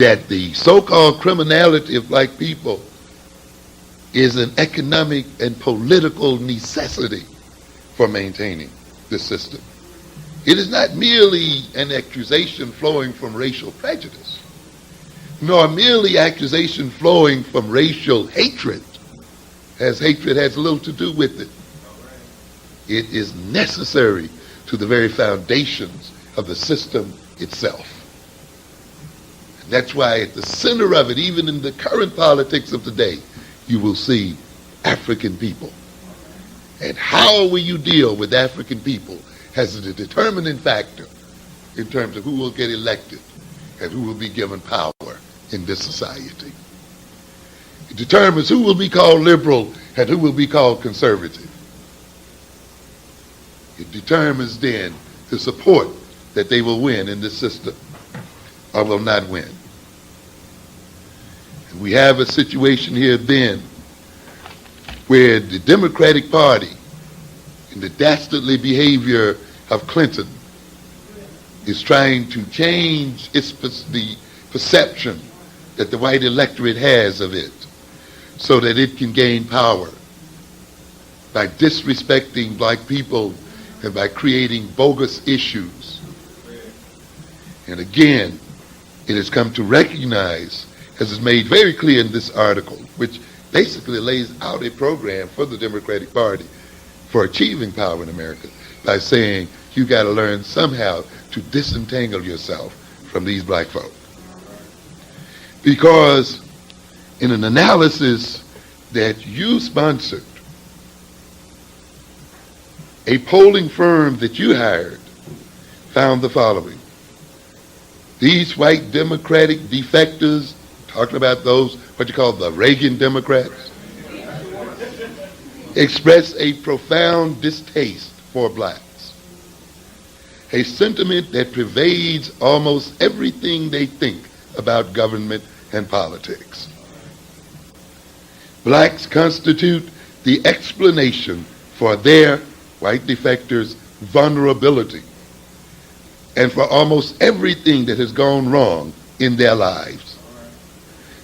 that the so-called criminality of black people is an economic and political necessity for maintaining the system. It is not merely an accusation flowing from racial prejudice, nor merely accusation flowing from racial hatred, as hatred has little to do with it. It is necessary to the very foundations of the system itself. And that's why at the center of it, even in the current politics of today, you will see African people. And how will you deal with African people has a determining factor in terms of who will get elected and who will be given power in this society. It determines who will be called liberal and who will be called conservative. It determines then the support that they will win in this system or will not win. And we have a situation here then where the Democratic Party, in the dastardly behavior of Clinton, is trying to change the perception that the white electorate has of it so that it can gain power by disrespecting black people and by creating bogus issues. And again, it has come to recognize, as is made very clear in this article, which basically lays out a program for the Democratic Party for achieving power in America, by saying you got to learn somehow to disentangle yourself from these black folk. Because in an analysis that you sponsored, a polling firm that you hired found the following: these white Democratic defectors, talking about those, what you call the Reagan Democrats, express a profound distaste for blacks, a sentiment that pervades almost everything they think about government and politics. Blacks constitute the explanation for their, white defectors, vulnerability, and for almost everything that has gone wrong in their lives.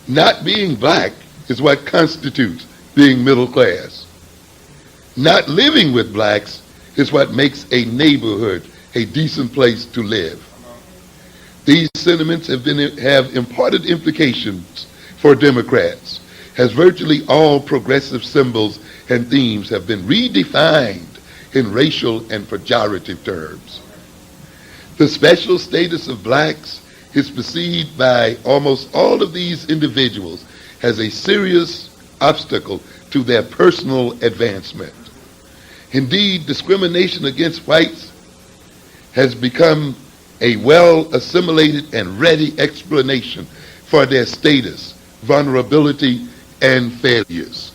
Not being black is what constitutes being middle class. Not living with blacks is what makes a neighborhood a decent place to live. These sentiments have important implications for Democrats, as virtually all progressive symbols and themes have been redefined in racial and pejorative terms. The special status of blacks is perceived by almost all of these individuals as a serious obstacle to their personal advancement. Indeed, discrimination against whites has become a well-assimilated and ready explanation for their status, vulnerability, and failures.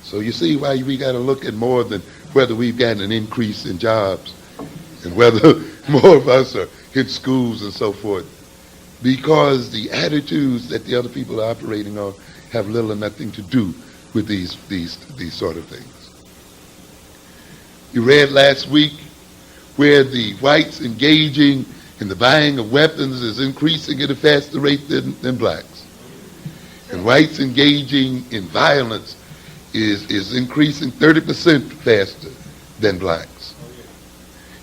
So you see why we got to look at more than whether we've gotten an increase in jobs and whether more of us are in schools and so forth, because the attitudes that the other people are operating on have little or nothing to do with these sort of things. You read last week where the whites engaging in the buying of weapons is increasing at a faster rate than blacks. And whites engaging in violence is increasing 30% faster than blacks.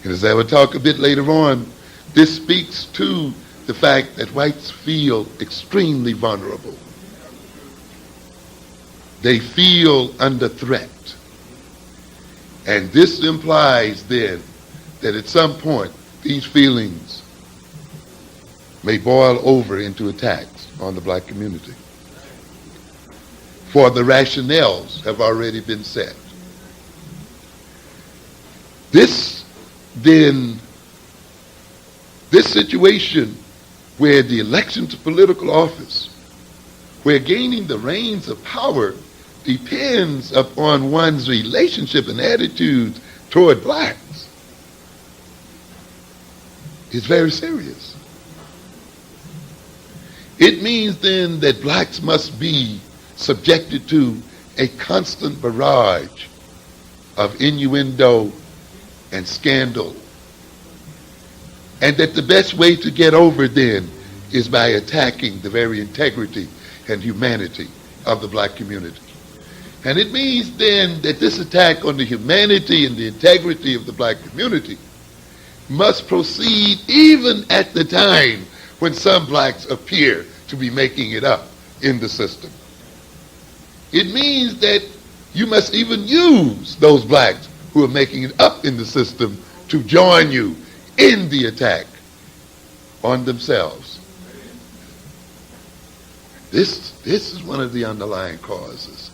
And as I will talk a bit later on, this speaks to the fact that whites feel extremely vulnerable. They feel under threat. And this implies then that at some point these feelings may boil over into attacks on the black community. For the rationales have already been set. This situation where the election to political office, where gaining the reins of power depends upon one's relationship and attitudes toward blacks, is very serious. It means then that blacks must be subjected to a constant barrage of innuendo and scandal, and that the best way to get over then is by attacking the very integrity and humanity of the black community. And it means then that this attack on the humanity and the integrity of the black community must proceed even at the time when some blacks appear to be making it up in the system. It means that you must even use those blacks who are making it up in the system to join you in the attack on themselves. This is one of the underlying causes.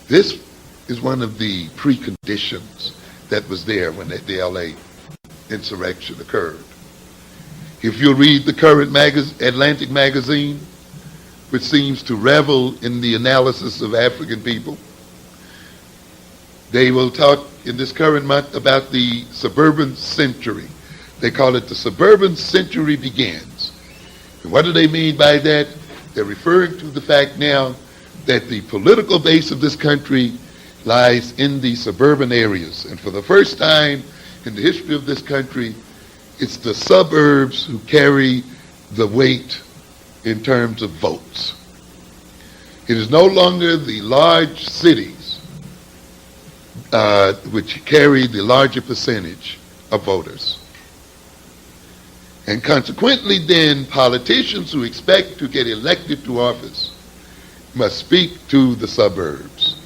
This is one of the preconditions that was there when the LA insurrection occurred. If you read the current Atlantic magazine, which seems to revel in the analysis of African people, they will talk in this current month about the suburban century. They call it the suburban century begins. And what do they mean by that? They're referring to the fact now that the political base of this country lies in the suburban areas. And for the first time in the history of this country, it's the suburbs who carry the weight in terms of votes. It is no longer the large cities which carry the larger percentage of voters. And consequently then, politicians who expect to get elected to office must speak to the suburbs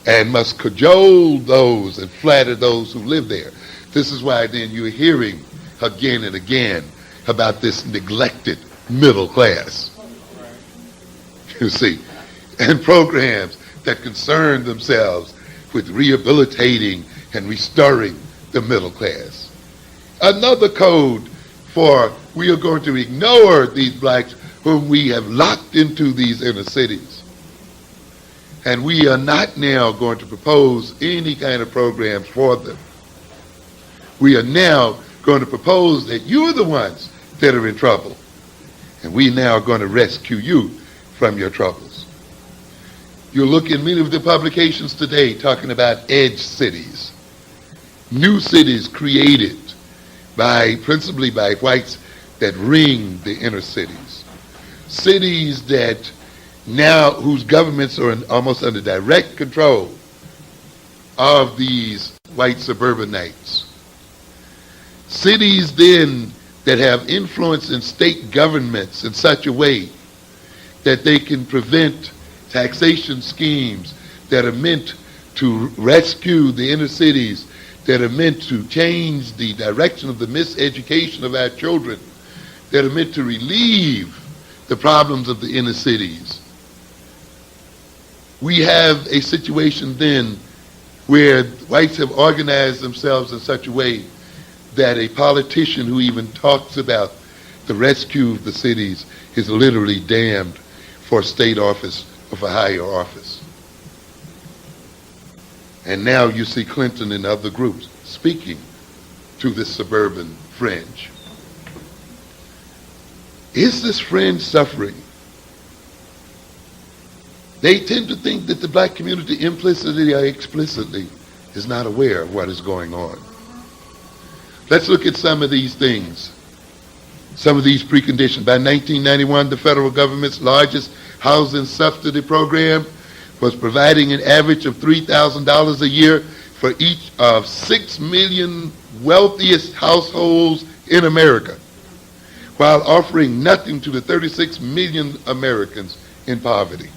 and must cajole those and flatter those who live there. This is why then you're hearing again and again about this neglected middle class. You see, and programs that concern themselves with rehabilitating and restoring the middle class. Another code for we are going to ignore these blacks whom we have locked into these inner cities. And we are not now going to propose any kind of programs for them. We are now going to propose that you're the ones that are in trouble. And we now are going to rescue you from your troubles. You'll look in many of the publications today talking about edge cities. New cities created principally by whites that ring the inner cities. Cities that now, whose governments are almost under direct control of these white suburbanites. Cities then that have influence in state governments in such a way that they can prevent taxation schemes that are meant to rescue the inner cities, that are meant to change the direction of the miseducation of our children, that are meant to relieve the problems of the inner cities. We have a situation then where whites have organized themselves in such a way that a politician who even talks about the rescue of the cities is literally damned for state office or for higher office. And now you see Clinton and other groups speaking to this suburban fringe. Is this fringe suffering? They tend to think that the black community implicitly or explicitly is not aware of what is going on. Let's look at some of these things, some of these preconditions. By 1991, the federal government's largest housing subsidy program was providing an average of $3,000 a year for each of 6 million wealthiest households in America, while offering nothing to the 36 million Americans in poverty.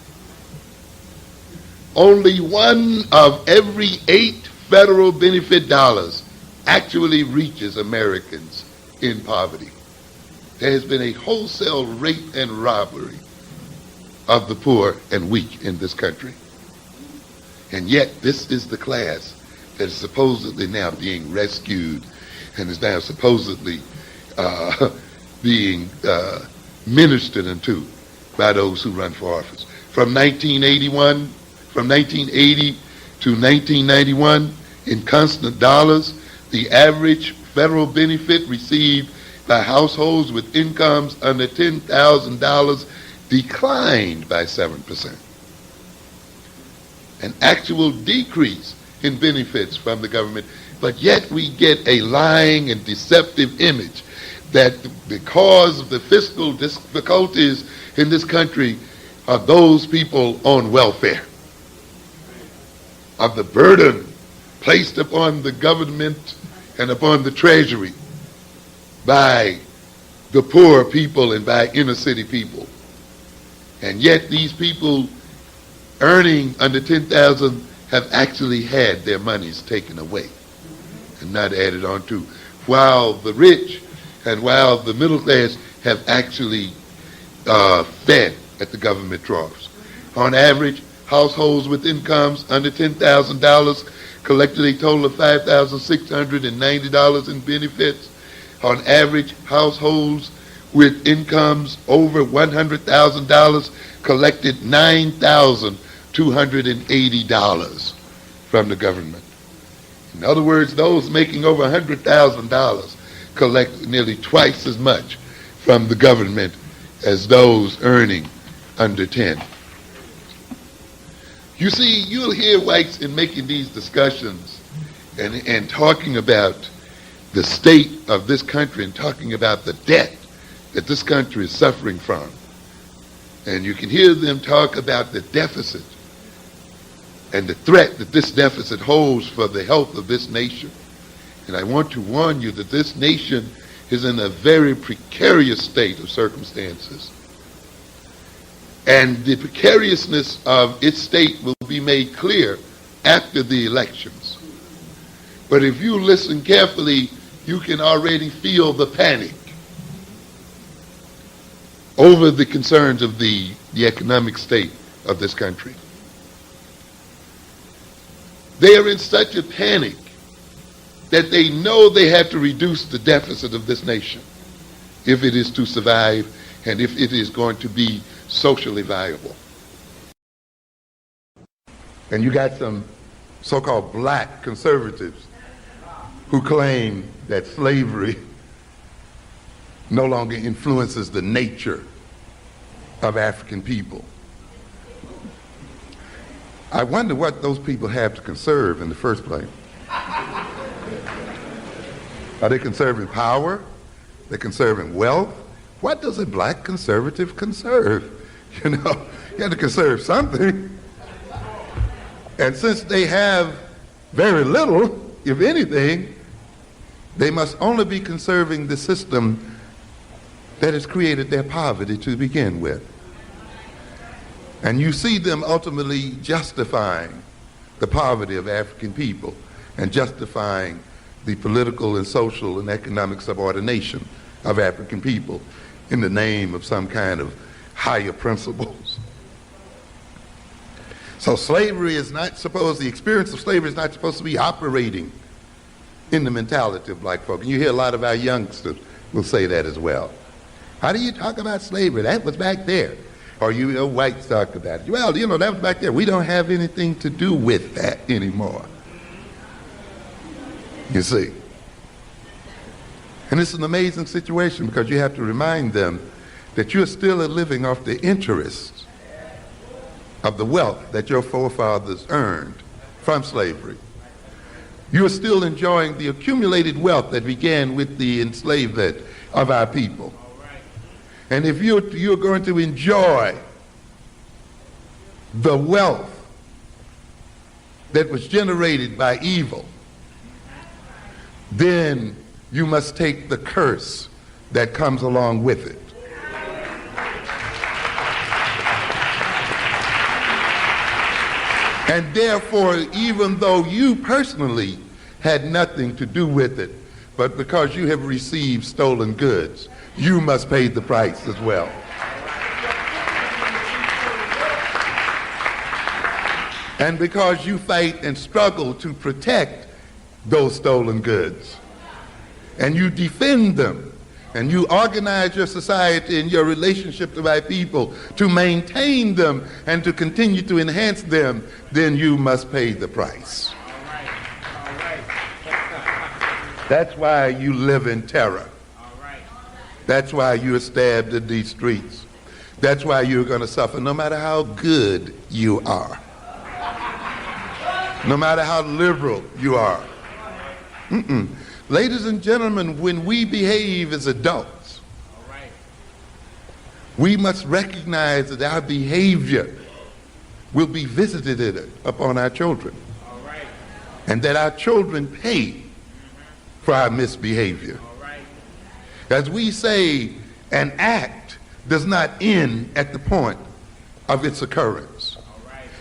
Only 1 of every 8 federal benefit dollars actually reaches Americans in poverty. There has been a wholesale rape and robbery of the poor and weak in this country. And yet this is the class that is supposedly now being rescued and is now supposedly being ministered into by those who run for office. From 1980 to 1991, in constant dollars, the average federal benefit received by households with incomes under $10,000 declined by 7%. An actual decrease in benefits from the government, but yet we get a lying and deceptive image that the cause of the fiscal difficulties in this country are those people on welfare, of the burden placed upon the government and upon the treasury by the poor people and by inner city people. And yet these people earning under 10,000 have actually had their monies taken away and not added on to, while the rich and while the middle class have actually fed at the government troughs. On average, households with incomes under $10,000 collected a total of $5,690 in benefits. On average, households with incomes over $100,000 collected $9,280 from the government. In other words, those making over $100,000 collect nearly twice as much from the government as those earning under 10. You see, you'll hear whites in making these discussions and talking about the state of this country and talking about the debt that this country is suffering from. And you can hear them talk about the deficit and the threat that this deficit holds for the health of this nation. And I want to warn you that this nation is in a very precarious state of circumstances. And the precariousness of its state will be made clear after the elections. But if you listen carefully, you can already feel the panic over the concerns of the economic state of this country. They are in such a panic that they know they have to reduce the deficit of this nation if it is to survive and if it is going to be socially viable. And you got some so-called black conservatives who claim that slavery no longer influences the nature of African people. I wonder what those people have to conserve in the first place. Are they conserving power? They're conserving wealth? What does a black conservative conserve? You know, you have to conserve something. And since they have very little, if anything, they must only be conserving the system that has created their poverty to begin with. And you see them ultimately justifying the poverty of African people and justifying the political and social and economic subordination of African people in the name of some kind of higher principles. So slavery is not supposed, the experience of slavery is not supposed to be operating in the mentality of black folk. And you hear a lot of our youngsters will say that as well. How do you talk about slavery? That was back there. Or you know, whites talk about it. Well, you know, that was back there. We don't have anything to do with that anymore. You see. And it's an amazing situation because you have to remind them that you're still living off the interest of the wealth that your forefathers earned from slavery. You're still enjoying the accumulated wealth that began with the enslavement of our people. And if you're going to enjoy the wealth that was generated by evil, then you must take the curse that comes along with it. And therefore, even though you personally had nothing to do with it, but because you have received stolen goods, you must pay the price as well. And because you fight and struggle to protect those stolen goods, and you defend them, and you organize your society and your relationship to my people to maintain them and to continue to enhance them, then you must pay the price. That's why you live in terror. That's why you're stabbed in these streets. That's why you're going to suffer no matter how good you are. No matter how liberal you are. Ladies and gentlemen, when we behave as adults, we must recognize that our behavior will be visited upon our children, and that our children pay for our misbehavior. As we say, an act does not end at the point of its occurrence.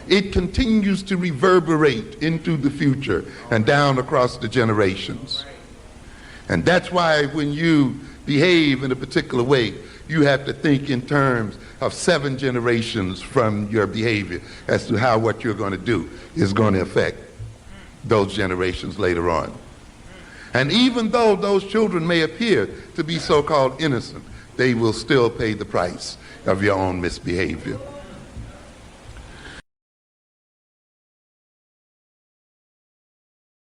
It continues to reverberate into the future and down across the generations. And that's why when you behave in a particular way, you have to think in terms of 7 generations from your behavior as to how what you're going to do is going to affect those generations later on. And even though those children may appear to be so-called innocent, they will still pay the price of your own misbehavior.